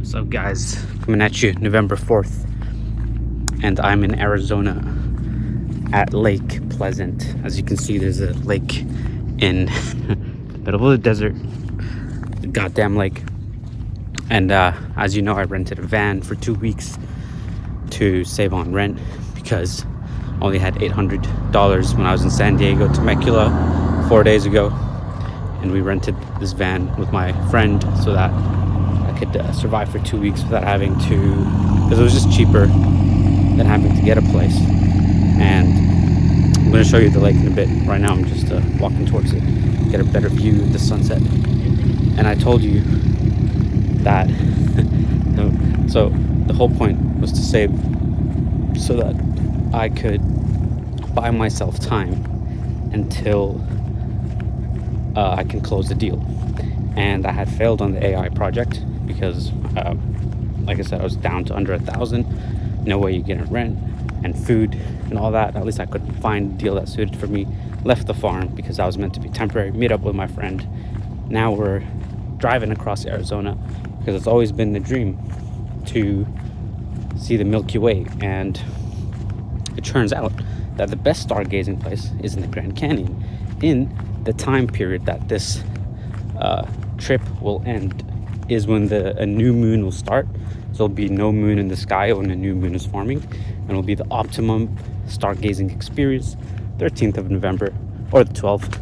What's up, guys? Coming at you November 4th, and I'm in Arizona at Lake Pleasant. As you can see, there's a lake in the middle of the desert, the goddamn lake. And as you know, I rented a van for 2 weeks to save on rent because I only had $800 when I was in San Diego, Temecula 4 days ago. And we rented this van with my friend so that I could survive for 2 weeks without having to, because it was just cheaper than having to get a place. And I'm going to show you the lake in a bit. Right now I'm just walking towards it, get a better view of the sunset. And I told you that so the whole point was to save so that I could buy myself time until I can close the deal. And I had failed on the AI project because like I said, I was down to under 1,000. No way you get rent and food and all that. At least I couldn't find a deal that suited for me. Left the farm because I was meant to be temporary, meet up with my friend. Now we're driving across Arizona because it's always been the dream to see the Milky Way. And it turns out that the best stargazing place is in the Grand Canyon in the time period that this trip will end is when a new moon will start. So there'll be no moon in the sky when a new moon is forming, and it'll be the optimum stargazing experience, 13th of November or the 12th.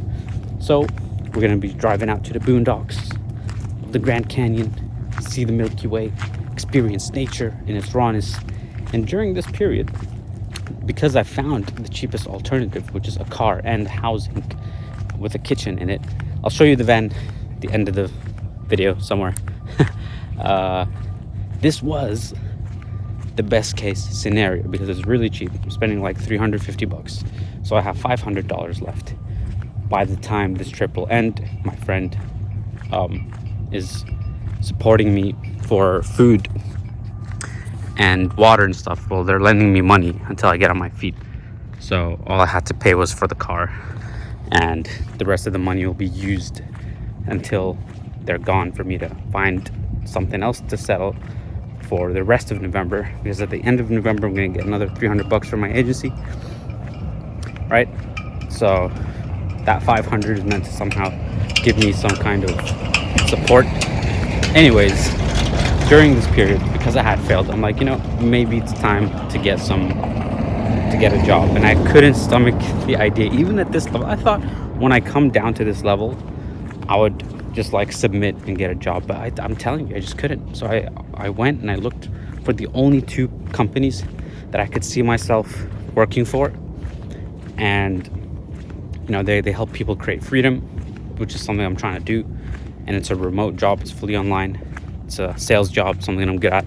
So we're gonna be driving out to the boondocks of the Grand Canyon, see the Milky Way, experience nature in its rawness. And during this period, because I found the cheapest alternative, which is a car and housing with a kitchen in it, I'll show you the van at the end of the video somewhere. This was the best case scenario because it's really cheap. I'm spending like $350, so I have $500 left by the time this trip will end. My friend is supporting me for food and water and stuff. Well, they're lending me money until I get on my feet, so all I had to pay was for the car, and the rest of the money will be used until they're gone for me to find something else to settle for the rest of November, because at the end of November I'm gonna get another $300 from my agency, right? So that 500 is meant to somehow give me some kind of support. Anyways, during this period, because I had failed, I'm like, maybe it's time to get a job. And I couldn't stomach the idea, even at this level. I thought when I come down to this level, I would just like submit and get a job, but I'm telling you, I just couldn't. So I went and I looked for the only 2 companies that I could see myself working for. And they help people create freedom, which is something I'm trying to do. And it's a remote job, it's fully online, it's a sales job, something I'm good at.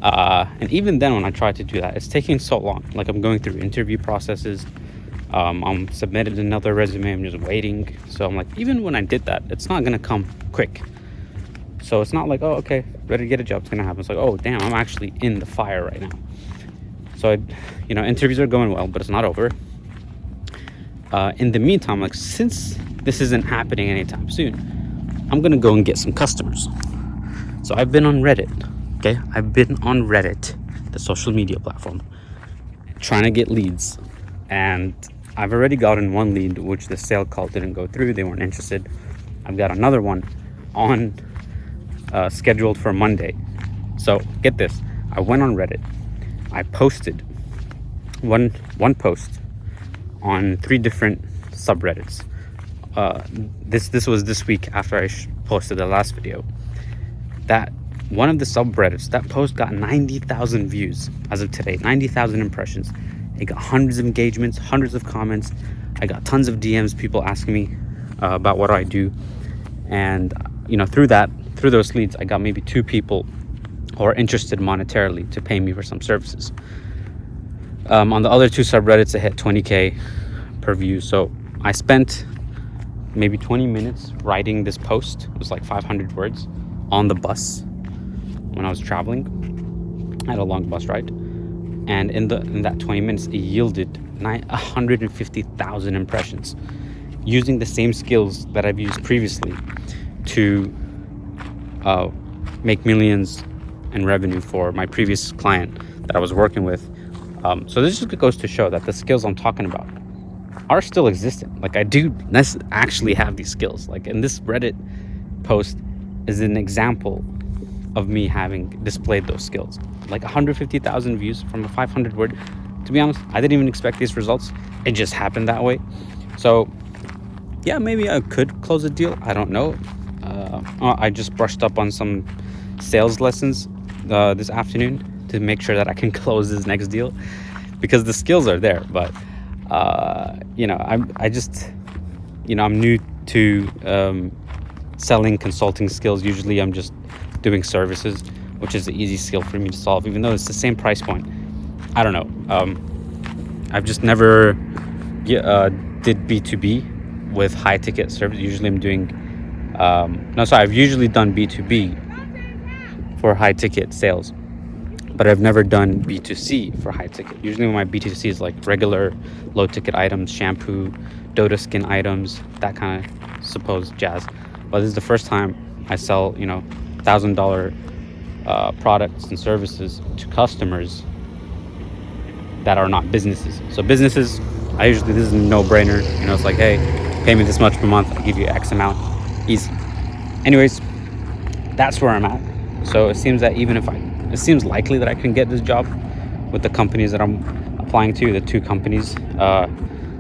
And even then, when I tried to do that, it's taking so long. Like, I'm going through interview processes. I'm submitted another resume, I'm just waiting. So I'm like, even when I did that, it's not gonna come quick. So it's not like, oh, okay, ready to get a job, it's gonna happen. It's like, oh damn, I'm actually in the fire right now. So interviews are going well, but it's not over. In the meantime, like, since this isn't happening anytime soon, I'm gonna go and get some customers. So I've been on Reddit. Okay, I've been on Reddit, the social media platform, trying to get leads. And I've already gotten one lead, which the sale call didn't go through. They weren't interested. I've got another one on scheduled for Monday. So get this, I went on Reddit. I posted one post on 3 different subreddits. This was this week after I posted the last video. That one of the subreddits, that post got 90,000 views as of today, 90,000 impressions. It got hundreds of engagements, hundreds of comments. I got tons of DMs, people asking me about what I do. And through those leads, I got maybe 2 people who are interested monetarily to pay me for some services. On the other 2 subreddits, I hit 20K per view. So I spent maybe 20 minutes writing this post. It was like 500 words on the bus when I was traveling. I had a long bus ride. And in that 20 minutes, it yielded 150,000 impressions, using the same skills that I've used previously to make millions in revenue for my previous client that I was working with. So this just goes to show that the skills I'm talking about are still existent. Like, I do actually have these skills. Like, in this Reddit post is an example of me having displayed those skills. Like 150,000 views from a 500 word. To be honest, I didn't even expect these results. It just happened that way. So yeah, maybe I could close a deal. I don't know. I just brushed up on some sales lessons this afternoon to make sure that I can close this next deal, because the skills are there. But I'm new to selling consulting skills. Usually I'm just doing services, which is an easy skill for me to solve, even though it's the same price point. I don't know. I've just never did B2B with high ticket service. Usually I'm doing I've usually done B2B for high ticket sales, but I've never done B2C for high ticket. Usually my B2C is like regular low ticket items, shampoo, Dota skin items, that kind of supposed jazz. But this is the first time I sell, $1,000 products and services to customers that are not businesses. So businesses, this is a no-brainer. It's like, hey, pay me this much per month, I'll give you X amount, easy. Anyways, that's where I'm at. So it seems that it seems likely that I can get this job with the companies that I'm applying to, the two companies,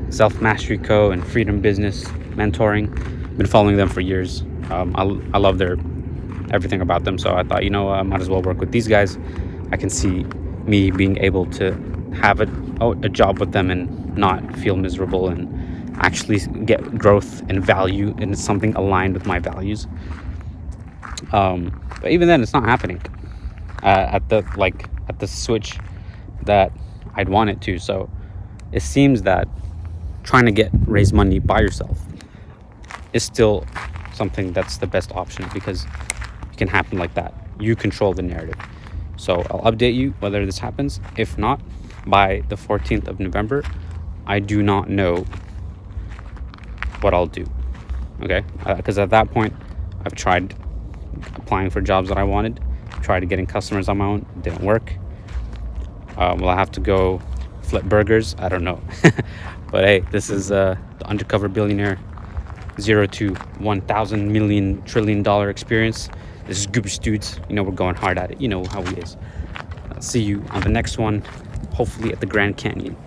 Self Mastery Co. and Freedom Business Mentoring. Been following them for years. I love everything about them. So I thought, I might as well work with these guys. I can see me being able to have a job with them and not feel miserable, and actually get growth and value, and it's something aligned with my values. But even then, it's not happening at the switch that I'd want it to. So it seems that trying to raise money by yourself is still something that's the best option, because it can happen like that. You control the narrative. So I'll update you whether this happens. If not, by the 14th of November, I do not know what I'll do. Okay? Because at that point, I've tried applying for jobs that I wanted, tried getting customers on my own, it didn't work. Will I have to go flip burgers? I don't know. But hey, this is the Undercover Billionaire 0 to 1,000 million trillion dollar experience. This is Goobers Dudes. We're going hard at it. You know how it is. I'll see you on the next one, hopefully at the Grand Canyon.